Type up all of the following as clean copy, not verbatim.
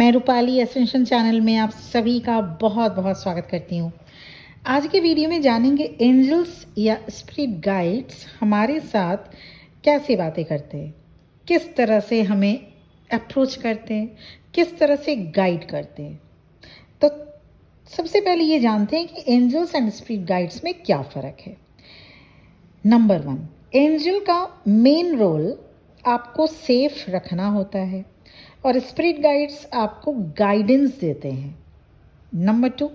मैं Rupali ascension channel में आप सभी का बहुत बहुत स्वागत करती हूँ। आज के वीडियो में जानेंगे एंजल्स या स्पिरिट गाइड्स हमारे साथ कैसे बातें करते हैं, किस तरह से हमें अप्रोच करते हैं, किस तरह से गाइड करते हैं। तो सबसे पहले ये जानते हैं कि एंजल्स एंड स्पिरिट गाइड्स में क्या फ़र्क है। नंबर 1, एंजल का मेन रोल आपको सेफ रखना होता है और स्पिरिट गाइड्स आपको गाइडेंस देते हैं। नंबर 2,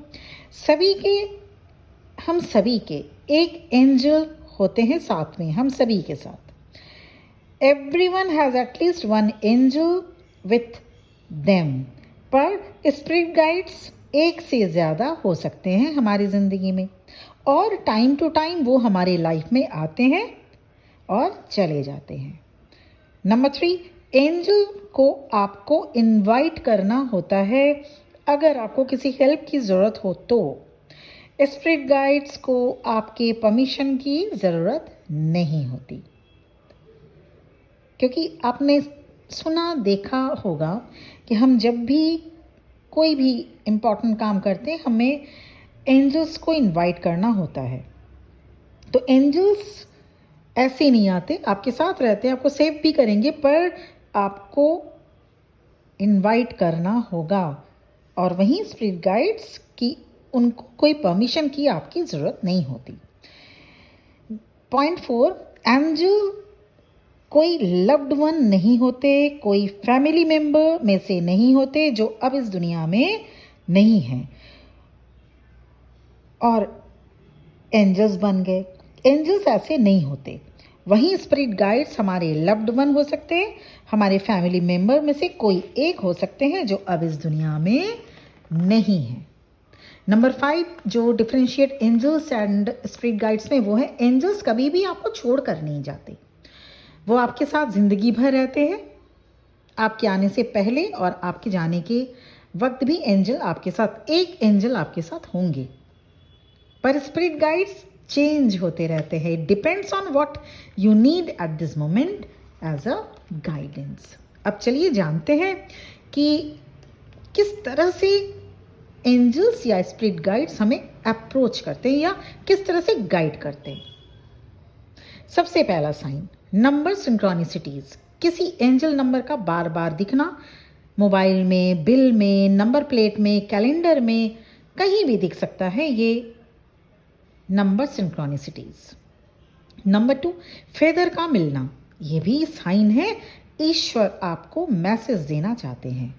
हम सभी के एक एंजल होते हैं साथ में, हम सभी के साथ। Everyone has at least one angel with them, पर स्पिरिट गाइड्स एक से ज़्यादा हो सकते हैं हमारी ज़िंदगी में और टाइम टू टाइम वो हमारे लाइफ में आते हैं और चले जाते हैं। नंबर 3, एंजल को आपको इनवाइट करना होता है अगर आपको किसी हेल्प की ज़रूरत हो तो। स्पिरिट गाइड्स को आपके परमिशन की ज़रूरत नहीं होती, क्योंकि आपने सुना देखा होगा कि हम जब भी कोई भी इम्पोर्टेंट काम करते हैं हमें एंजल्स को इनवाइट करना होता है। तो एंजल्स ऐसे नहीं आते, आपके साथ रहते हैं, आपको सेव भी करेंगे, पर आपको इनवाइट करना होगा। और वहीं स्पिरिट गाइड्स की उनको कोई परमिशन की आपकी ज़रूरत नहीं होती। पॉइंट 4, एंजल कोई लव्ड वन नहीं होते, कोई फैमिली मेम्बर में से नहीं होते जो अब इस दुनिया में नहीं हैं और एंजल्स बन गए। एंजल्स ऐसे नहीं होते। वहीं स्पिरिट गाइड्स हमारे लव्ड वन हो सकते हैं, हमारे फैमिली मेम्बर में से कोई एक हो सकते हैं जो अब इस दुनिया में नहीं है। नंबर 5, जो differentiate angels and spirit guides में वो है, एंजल्स कभी भी आपको छोड़ कर नहीं जाते। वो आपके साथ ज़िंदगी भर रहते हैं, आपके आने से पहले और आपके जाने के वक्त भी एंजल आपके साथ, एक एंजल आपके साथ होंगे। पर स्पिरिट गाइड्स चेंज होते रहते हैं, depends on what you need at this moment as a guidance. अब चलिए जानते हैं कि किस तरह से एंजल्स या स्पिरिट गाइड्स हमें अप्रोच करते हैं या किस तरह से गाइड करते हैं। सबसे पहला साइन, नंबर सिंक्रोनिसिटीज। किसी एंजल नंबर का बार बार दिखना, मोबाइल में, बिल में, नंबर प्लेट में, कैलेंडर में, कहीं भी दिख सकता है ये नंबर सिंक्रोनिसिटीज। नंबर 2, फेदर का मिलना, ये भी साइन है ईश्वर आपको मैसेज देना चाहते हैं।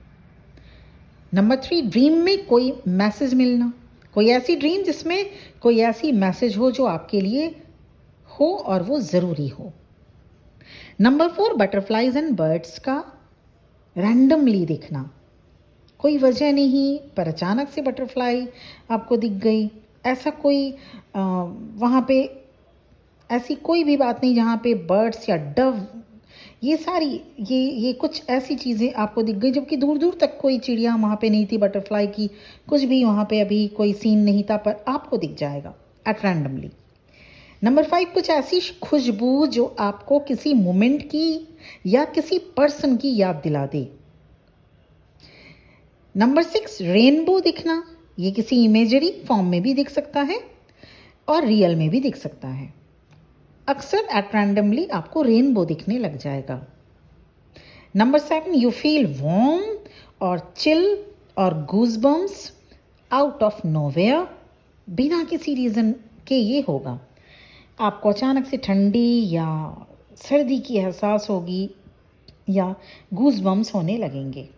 नंबर 3, ड्रीम में कोई मैसेज मिलना, कोई ऐसी ड्रीम जिसमें कोई ऐसी मैसेज हो जो आपके लिए हो और वो ज़रूरी हो। नंबर 4, बटरफ्लाइज एंड बर्ड्स का रैंडमली दिखना, कोई वजह नहीं पर अचानक से बटरफ्लाई आपको दिख गई। ऐसा कोई वहाँ पे ऐसी कोई भी बात नहीं जहाँ पे बर्ड्स या डव, ये सारी ये कुछ ऐसी चीज़ें आपको दिख गई, जबकि दूर दूर तक कोई चिड़िया वहाँ पे नहीं थी, बटरफ्लाई की कुछ भी वहाँ पे अभी कोई सीन नहीं था, पर आपको दिख जाएगा एट रैंडमली। नंबर 5, कुछ ऐसी खुशबू जो आपको किसी मोमेंट की या किसी पर्सन की याद दिला दे। नंबर 6, रेनबो दिखना, ये किसी इमेजरी फॉर्म में भी दिख सकता है और रियल में भी दिख सकता है। अक्सर एट रैंडमली आपको रेनबो दिखने लग जाएगा। नंबर 7, यू फील वार्म और चिल और गूज़बम्स आउट ऑफ नोवेयर, बिना किसी रीज़न के ये होगा। आपको अचानक से ठंडी या सर्दी की एहसास होगी या गूज़बम्स होने लगेंगे।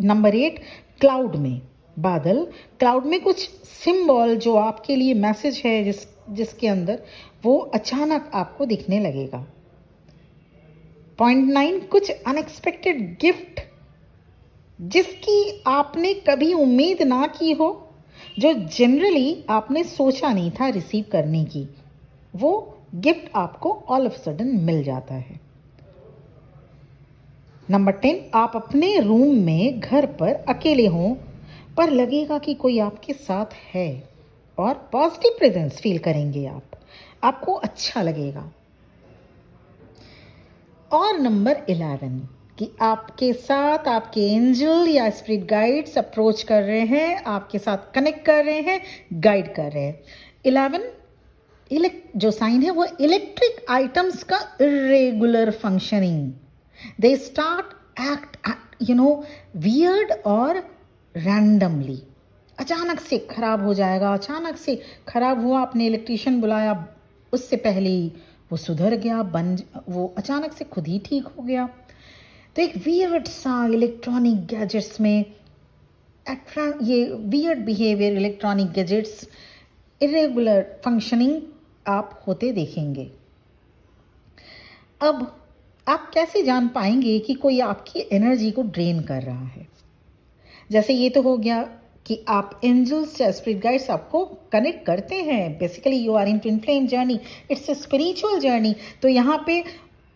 नंबर 8, क्लाउड में, बादल, क्लाउड में कुछ सिंबल जो आपके लिए मैसेज है जिसके अंदर, वो अचानक आपको दिखने लगेगा। पॉइंट 9, कुछ अनएक्सपेक्टेड गिफ्ट जिसकी आपने कभी उम्मीद ना की हो, जो जनरली आपने सोचा नहीं था रिसीव करने की, वो गिफ्ट आपको ऑल ऑफ सडन मिल जाता है। नंबर 10, आप अपने रूम में घर पर अकेले हों पर लगेगा कि कोई आपके साथ है और पॉजिटिव प्रेजेंस फील करेंगे आपको अच्छा लगेगा। और नंबर 11, कि आपके साथ आपके एंजल या स्पिरिट गाइड्स अप्रोच कर रहे हैं, आपके साथ कनेक्ट कर रहे हैं, गाइड कर रहे हैं। 11 जो साइन है वो इलेक्ट्रिक आइटम्स का irregular functioning. They start act weird और रैंडमली। अचानक से खराब हो जाएगा, अचानक से खराब हुआ, आपने इलेक्ट्रिशियन बुलाया, उससे पहले ही वो सुधर गया, वो अचानक से खुद ही ठीक हो गया। तो एक वियर्ड सा इलेक्ट्रॉनिक गैजेट्स में ये weird behaviour, electronic gadgets, irregular functioning आप होते देखेंगे। अब आप कैसे जान पाएंगे कि कोई आपकी एनर्जी को ड्रेन कर रहा है? जैसे ये तो हो गया कि आप एंजल्स या स्पिरिट गाइड्स आपको कनेक्ट करते हैं। Basically you are in twin flame journey, it's a spiritual journey. तो यहाँ पे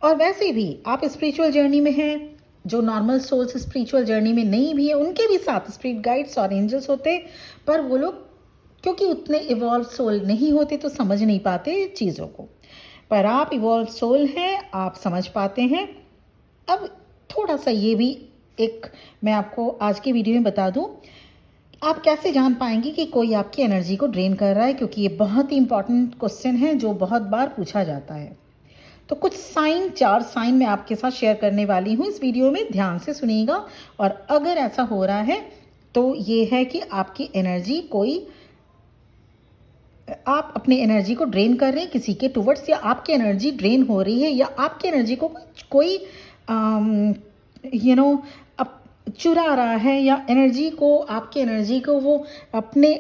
और वैसे भी आप स्पिरिचुअल जर्नी में हैं, जो नॉर्मल सोल्स स्पिरिचुअल जर्नी में नहीं भी है उनके भी साथ स्पिरिट गाइड्स और एंजल्स होते, पर वो लोग क्योंकि उतने इवॉल्व सोल नहीं होते तो समझ नहीं पाते चीज़ों को। पर आप इवॉल्व सोल हैं, आप समझ पाते हैं। अब थोड़ा सा ये भी एक मैं आपको आज की वीडियो में बता दूं, आप कैसे जान पाएंगे कि कोई आपकी एनर्जी को ड्रेन कर रहा है, क्योंकि ये बहुत ही इंपॉर्टेंट क्वेश्चन है जो बहुत बार पूछा जाता है। तो कुछ साइन, 4 साइन मैं आपके साथ शेयर करने वाली हूँ इस वीडियो में, ध्यान से सुनिएगा। और अगर ऐसा हो रहा है तो ये है कि आपकी एनर्जी आप अपनी एनर्जी को ड्रेन कर रहे हैं किसी के टुवर्ड्स, या आपकी एनर्जी ड्रेन हो रही है, या आपकी एनर्जी को कोई चुरा रहा है, या आपकी एनर्जी को वो अपने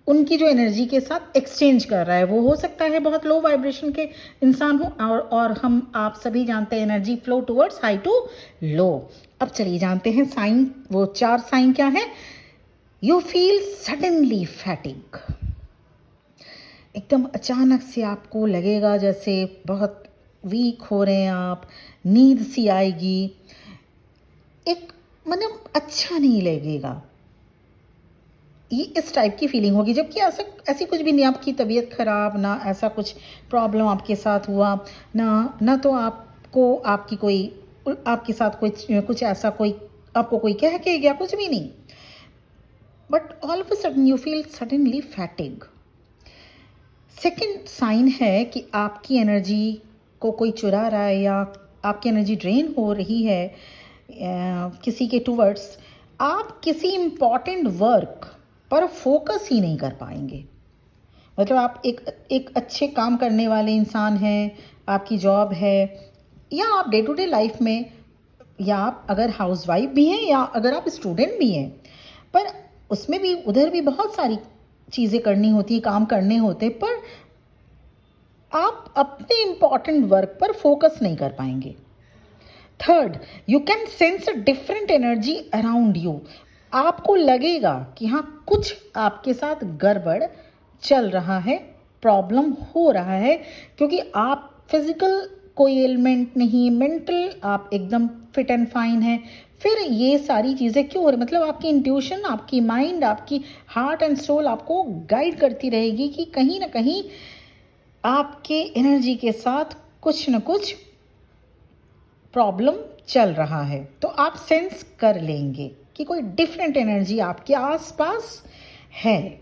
उनकी जो एनर्जी के साथ एक्सचेंज कर रहा है। वो हो सकता है बहुत लो वाइब्रेशन के इंसान हो, और आप सभी जानते हैं energy flow towards high to low. अब चलिए जानते हैं साइन, वो 4 साइन क्या है। यू फील सडनली फैटिग, एकदम अचानक से आपको लगेगा जैसे बहुत वीक हो रहे हैं आप, नींद सी आएगी, एक मतलब अच्छा नहीं लगेगा, ये इस टाइप की फीलिंग होगी। जबकि ऐसी कुछ भी नहीं, आपकी तबीयत खराब, ना ऐसा कुछ प्रॉब्लम आपके साथ हुआ, ना तो आपके साथ कुछ ऐसा कोई आपको कोई कह के गया, कुछ भी नहीं, but all of a sudden you feel suddenly fatigue. Second sign है कि आपकी एनर्जी को कोई चुरा रहा है, या आपकी एनर्जी ड्रेन हो रही है किसी के टुवर्ड्स। आप किसी इम्पॉर्टेंट वर्क पर फोकस ही नहीं कर पाएंगे। मतलब आप एक अच्छे काम करने वाले इंसान हैं, आपकी जॉब है, या आप डे टू डे लाइफ में, या आप अगर हाउसवाइफ भी हैं, या अगर आप स्टूडेंट भी हैं, पर उसमें भी उधर भी बहुत सारी चीज़ें करनी होती हैं, काम करने होते, पर आप अपने इम्पॉर्टेंट वर्क पर फोकस नहीं कर पाएंगे। Third, you can sense a different energy around you. आपको लगेगा कि हाँ, कुछ आपके साथ गड़बड़ चल रहा है, प्रॉब्लम हो रहा है, क्योंकि आप फिजिकल कोई एलिमेंट नहीं, मेंटल आप एकदम फिट एंड फाइन है। फिर ये सारी चीज़ें क्यों हो रही? मतलब आपकी इंट्यूशन, आपकी माइंड, आपकी हार्ट एंड सोल आपको गाइड करती रहेगी कि कहीं ना कहीं आपके एनर्जी के साथ कुछ न कुछ प्रॉब्लम चल रहा है। तो आप सेंस कर लेंगे कि कोई डिफरेंट एनर्जी आपके आसपास है,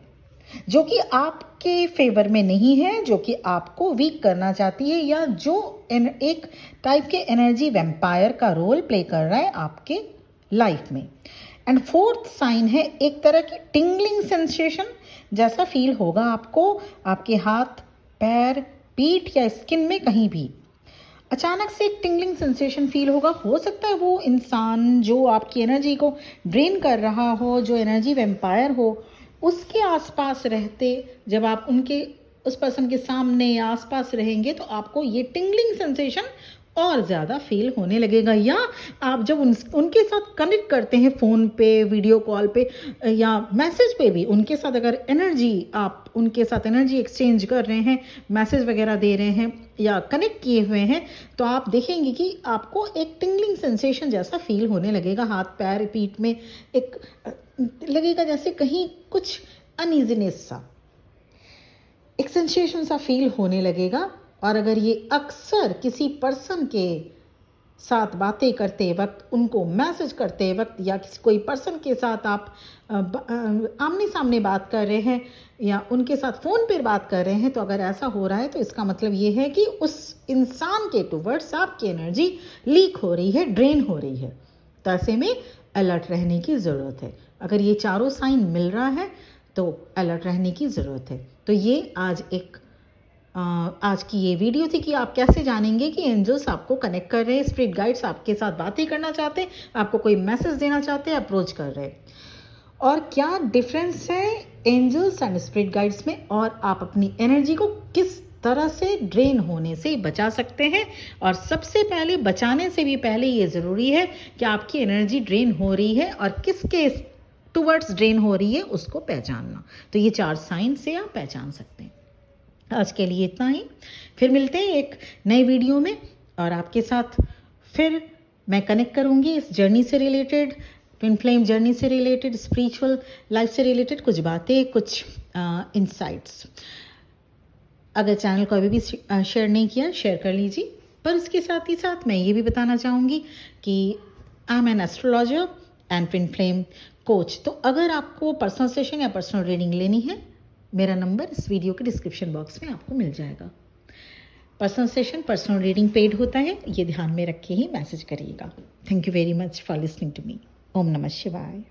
जो कि आपके फेवर में नहीं है, जो कि आपको वीक करना चाहती है, या जो एक टाइप के एनर्जी वैम्पायर का रोल प्ले कर रहा है आपके लाइफ में। एंड फोर्थ साइन है एक तरह की टिंगलिंग सेंसेशन जैसा फील होगा आपको, आपके हाथ, पैर, पीठ या स्किन में कहीं भी अचानक से एक टिंगलिंग सेंसेशन फील होगा। हो सकता है वो इंसान जो आपकी एनर्जी को ड्रेन कर रहा हो, जो एनर्जी वैम्पायर हो, उसके आसपास रहते, जब आप उस पर्सन के सामने या आसपास रहेंगे तो आपको ये टिंगलिंग सेंसेशन और ज़्यादा फील होने लगेगा। या आप जब उनके साथ कनेक्ट करते हैं फ़ोन पे, वीडियो कॉल पे या मैसेज पे भी, उनके साथ अगर आप उनके साथ एनर्जी एक्सचेंज कर रहे हैं, मैसेज वगैरह दे रहे हैं या कनेक्ट किए हुए हैं, तो आप देखेंगे कि आपको एक टिंगलिंग सेंसेशन जैसा फील होने लगेगा। हाथ, पैर, पीठ में एक लगेगा जैसे कहीं कुछ अनइजीनेस सा, एक सेंसेशन सा फील होने लगेगा। और अगर ये अक्सर किसी पर्सन के साथ बातें करते वक्त, उनको मैसेज करते वक्त, या किसी कोई पर्सन के साथ आप आमने सामने बात कर रहे हैं या उनके साथ फ़ोन पर बात कर रहे हैं, तो अगर ऐसा हो रहा है तो इसका मतलब ये है कि उस इंसान के टुवर्ड्स आपकी एनर्जी लीक हो रही है, ड्रेन हो रही है। तो ऐसे में अलर्ट रहने की ज़रूरत है। अगर ये चारों साइन मिल रहा है तो अलर्ट रहने की ज़रूरत है। तो ये आज की ये वीडियो थी कि आप कैसे जानेंगे कि एंजल्स आपको कनेक्ट कर रहे हैं, स्पिरिट गाइड्स आपके साथ बातें करना चाहते हैं, आपको कोई मैसेज देना चाहते हैं, अप्रोच कर रहे हैं, और क्या डिफरेंस है एंजल्स एंड स्पिरिट गाइड्स में, और आप अपनी एनर्जी को किस तरह से ड्रेन होने से बचा सकते हैं। और सबसे पहले, बचाने से भी पहले ये ज़रूरी है कि आपकी एनर्जी ड्रेन हो रही है और किसके टुवर्ड्स ड्रेन हो रही है उसको पहचानना। तो ये 4 साइन से आप पहचान सकते हैं। आज के लिए इतना ही, फिर मिलते हैं एक नए वीडियो में, और आपके साथ फिर मैं कनेक्ट करूँगी इस जर्नी से रिलेटेड, ट्विन फ्लेम जर्नी से रिलेटेड, स्पिरिचुअल लाइफ से रिलेटेड कुछ बातें, कुछ इंसाइट्स। अगर चैनल को अभी भी शेयर नहीं किया, शेयर कर लीजिए। पर उसके साथ ही साथ मैं ये भी बताना चाहूँगी कि I am an astrologer and twin flame coach. तो अगर आपको पर्सनल सेशन या पर्सनल रीडिंग लेनी है, मेरा नंबर इस वीडियो के डिस्क्रिप्शन बॉक्स में आपको मिल जाएगा। Personal session, personal reading paid होता है, ये ध्यान में रख के ही मैसेज करिएगा। Thank you very much for listening to me. ओम नमः शिवाय।